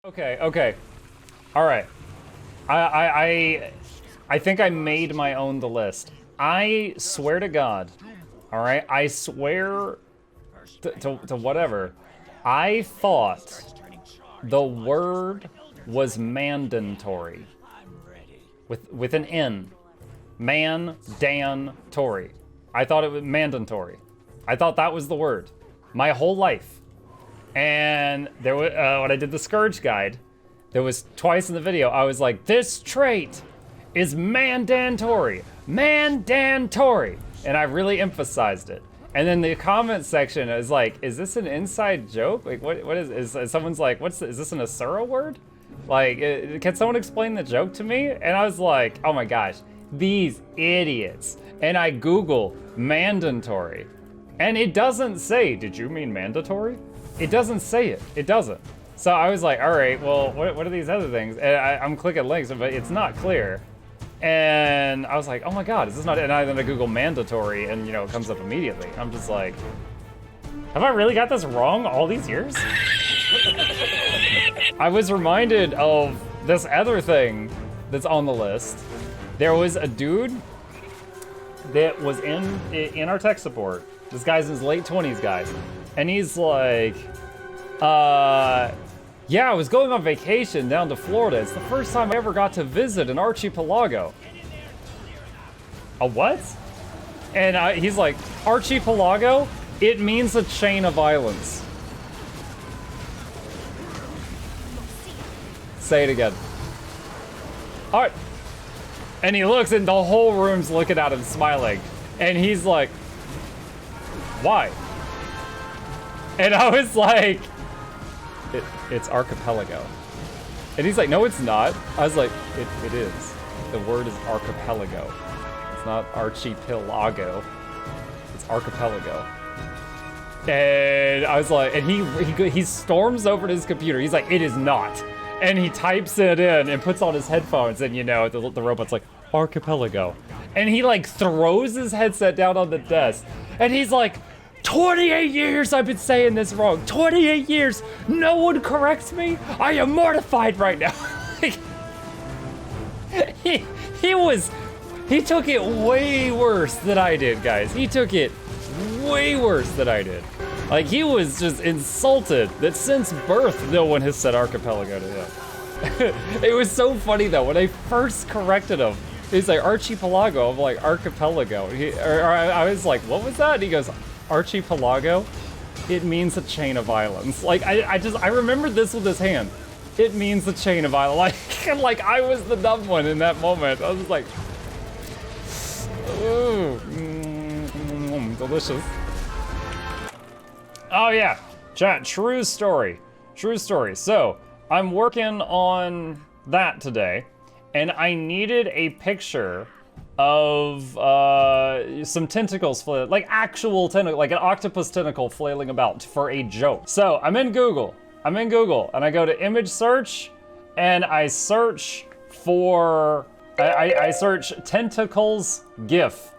Okay. All right. I think I made my own the list. I swear to God. All right. I swear to whatever. I thought the word was mandatory with an N. Mandantory. I thought it was mandatory. I thought that was the word my whole life. And there was when I did the Scourge guide, there was twice in the video I was like, this trait is mandatory, and I really emphasized it. And then the comment section is like, is this an inside joke? Like, what is someone's like, is this an Asura word? Like, can someone explain the joke to me? And I was like, oh my gosh, these idiots. And I Google mandatory, and it doesn't say, did you mean mandatory? It doesn't say it. It doesn't. So I was like, all right, well, what are these other things? And I'm clicking links, but it's not clear. And I was like, oh my God, is this not? And then I Google mandatory, and you know, it comes up immediately. I'm just like, have I really got this wrong all these years? I was reminded of this other thing that's on the list. There was a dude that was in our tech support. This guy's in his late 20s, guys. And he's like, yeah, I was going on vacation down to Florida. It's the first time I ever got to visit an archipelago. A what? And he's like, archipelago? It means a chain of islands. Say it again. All right. And he looks, and the whole room's looking at him smiling. And he's like, why? And I was like, it's archipelago. And he's like, no, it's not. I was like, it is. The word is archipelago. It's not archipelago. It's archipelago. And I was like, and he storms over to his computer. He's like, it is not. And he types it in and puts on his headphones, and you know, the robot's like, archipelago. And he like throws his headset down on the desk. And he's like, 28 years I've been saying this wrong. 28 years. No one corrects me. I am mortified right now. he took it way worse than I did, guys. He took it way worse than I did. Like, he was just insulted that since birth, no one has said archipelago to him. It was so funny though, when I first corrected him, he's like, archipelago. I'm like, archipelago. I was like, what was that? And he goes, archipelago? It means a chain of islands. Like, I remembered this with his hand. It means a chain of islands. Like I was the dumb one in that moment. I was like, ooh, delicious. Oh yeah, chat, true story. So, I'm working on that today, and I needed a picture of some tentacles, like actual tentacle, like an octopus tentacle flailing about for a joke. So I'm in Google, and I go to image search, and I search for, I search tentacles GIF.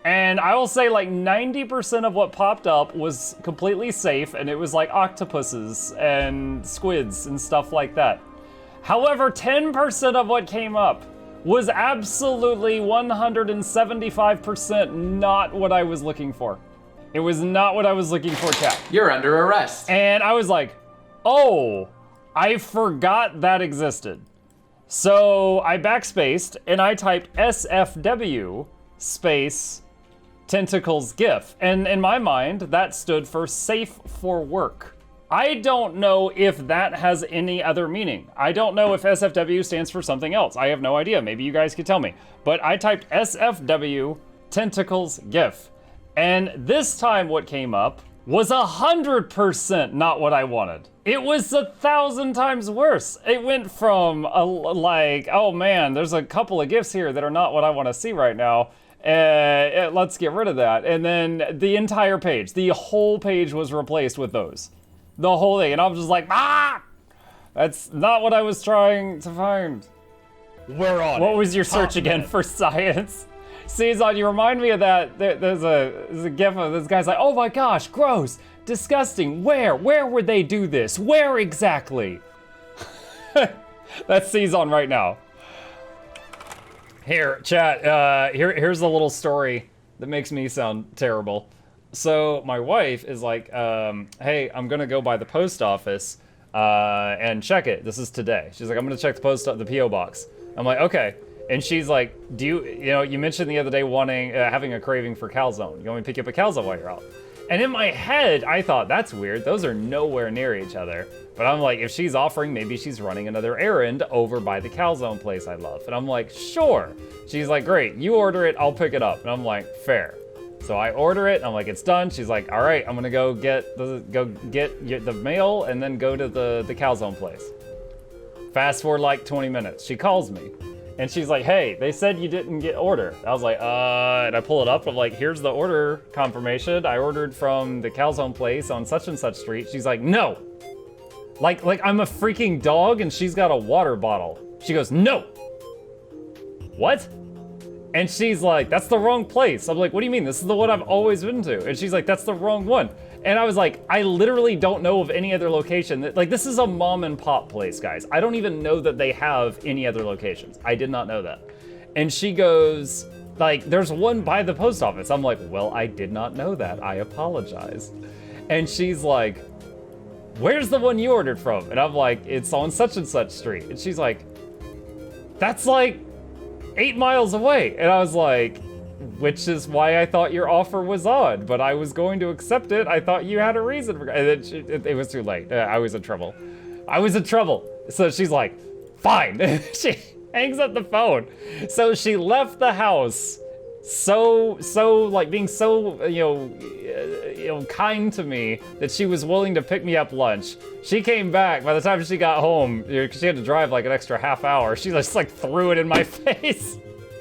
And I will say like 90% of what popped up was completely safe, and it was like octopuses and squids and stuff like that. However, 10% of what came up was absolutely 175% not what I was looking for. It was not what I was looking for, chat. You're under arrest. And I was like, oh, I forgot that existed. So I backspaced and I typed SFW space tentacles GIF. And in my mind, that stood for safe for work. I don't know if that has any other meaning. I don't know if SFW stands for something else. I have no idea. Maybe you guys could tell me. But I typed SFW tentacles GIF. And this time what came up was 100% not what I wanted. It was 1,000 times worse. It went from like, oh man, there's a couple of GIFs here that are not what I want to see right now. Let's get rid of that. And then the entire page, the whole page was replaced with those. The whole thing. And I was just like, ah! That's not what I was trying to find. We're on What it. was your search again for science? Caesar, you remind me of that. There's a gif of this guy's like, oh my gosh, gross, disgusting. Where would they do this? Where exactly? That C's on right now. Here, chat, here's a little story that makes me sound terrible. So my wife is like, hey, I'm gonna go by the post office and check it. This is today. She's like, I'm gonna check the PO box. I'm like, okay. And she's like, do you mentioned the other day wanting, having a craving for calzone. You want me to pick you up a calzone while you're out? And in my head, I thought, that's weird. Those are nowhere near each other. But I'm like, if she's offering, maybe she's running another errand over by the calzone place I love. And I'm like, sure. She's like, great, you order it, I'll pick it up. And I'm like, fair. So I order it, I'm like, it's done. She's like, all right, I'm gonna go get the mail and then go to the calzone place. Fast forward like 20 minutes, she calls me. And she's like, hey, they said you didn't get order. I was like, and I pull it up. I'm like, here's the order confirmation. I ordered from the calzone place on such and such street. She's like, no. Like I'm a freaking dog and she's got a water bottle. She goes, no. What? And she's like, that's the wrong place. I'm like, what do you mean? This is the one I've always been to. And she's like, that's the wrong one. And I was like, I literally don't know of any other location. Like, this is a mom and pop place, guys. I don't even know that they have any other locations. I did not know that. And she goes, like, there's one by the post office. I'm like, well, I did not know that. I apologize. And she's like, where's the one you ordered from? And I'm like, it's on such and such street. And she's like, that's like 8 miles away. And I was like, which is why I thought your offer was odd, but I was going to accept it. I thought you had a reason for it. And then it was too late. I was in trouble. So she's like, fine. She hangs up the phone. So she left the house so like being so, kind to me that she was willing to pick me up lunch. She came back. By the time she got home, she had to drive like an extra half hour. She just like threw it in my face.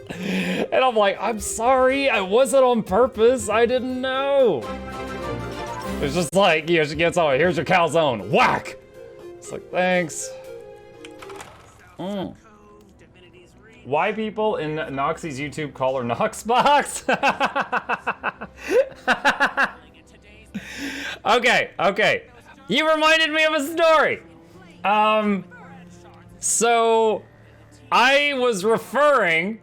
And I'm like, I'm sorry, I wasn't on purpose, I didn't know. It's just like, she gets on, here's your calzone, whack! It's like, thanks. Why people in Noxxi's YouTube call her Knoxbox? Okay. You reminded me of a story. So I was referring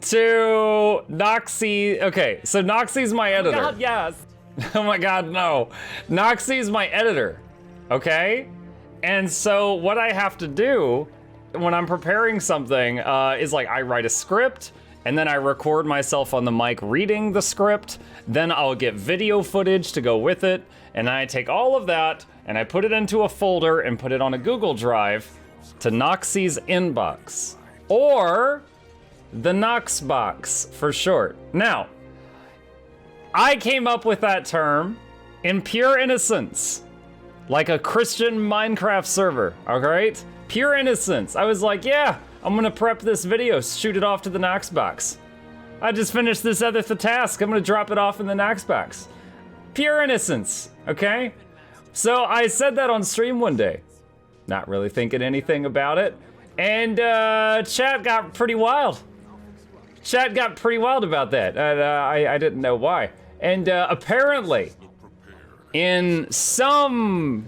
to Noxxi. Okay, so Noxxi's my editor. Oh my God, yes. Oh my God, no. Noxxi's my editor, okay? And so what I have to do when I'm preparing something is like I write a script and then I record myself on the mic reading the script. Then I'll get video footage to go with it. And I take all of that and I put it into a folder and put it on a Google Drive to Noxxi's inbox, or the Knoxbox for short. Now, I came up with that term in pure innocence, like a Christian Minecraft server, all right? Pure innocence. I was like, yeah, I'm gonna prep this video, shoot it off to the Knoxbox. I just finished this other task, I'm gonna drop it off in the Knoxbox. Pure innocence, okay? So I said that on stream one day, not really thinking anything about it, and chat got pretty wild. Chat got pretty wild about that, and I didn't know why. And apparently, in some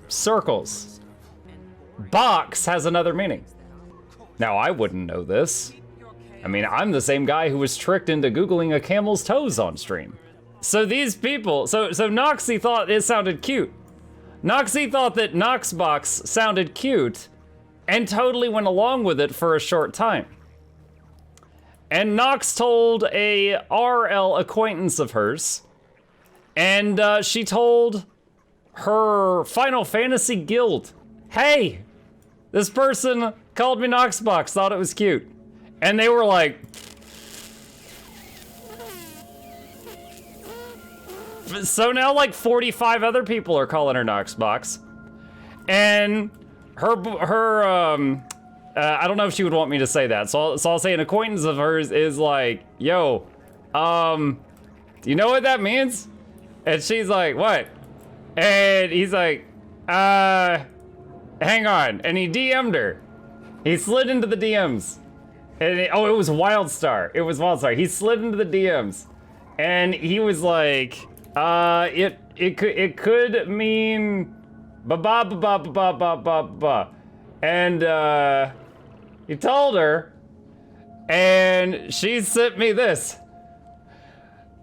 circles, box has another meaning. Now, I wouldn't know this. I mean, I'm the same guy who was tricked into Googling a camel's toes on stream. So these people, so Noxxi thought it sounded cute. Noxxi thought that Knoxbox sounded cute and totally went along with it for a short time. And Nox told a RL acquaintance of hers, and she told her Final Fantasy guild, hey, this person called me Knoxbox, thought it was cute. And they were like, so now like 45 other people are calling her Knoxbox. And I don't know if she would want me to say that, so I'll say an acquaintance of hers is like, yo, do you know what that means? And she's like, what? And he's like, hang on. And he DM'd her. He slid into the DMs. And it was Wildstar. It was Wildstar. He slid into the DMs. And he was like, it could mean ba ba ba ba ba ba ba ba. And he told her, and she sent me this.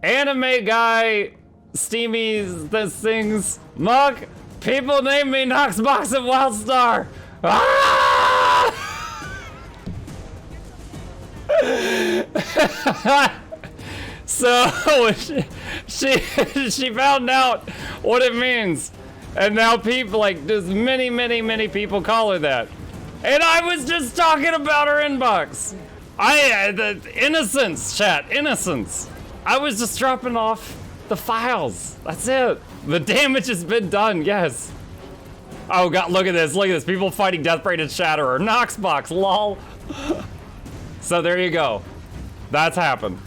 Anime guy, Steamy, this things, Muck, people name me Knoxbox and Wildstar. Ah! So she found out what it means, and now people like there's many people call her that, and I was just talking about her inbox. The innocence, chat, innocence. I was just dropping off the files. That's it. The damage has been done. Yes. Oh god, look at this. Look at this. People fighting Death Braided Shatterer. Knoxbox, lol. So there you go. That's happened.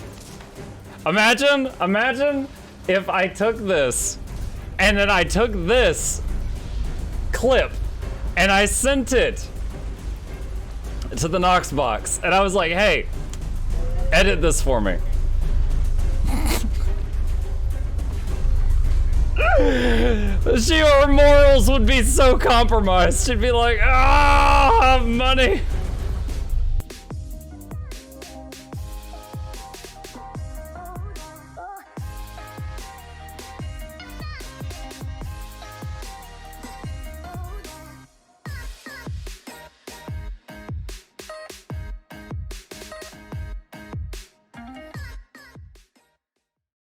Imagine if I took this and then I took this clip and I sent it to the Knoxbox and I was like, hey, edit this for me. Her morals would be so compromised. She'd be like, ah, money.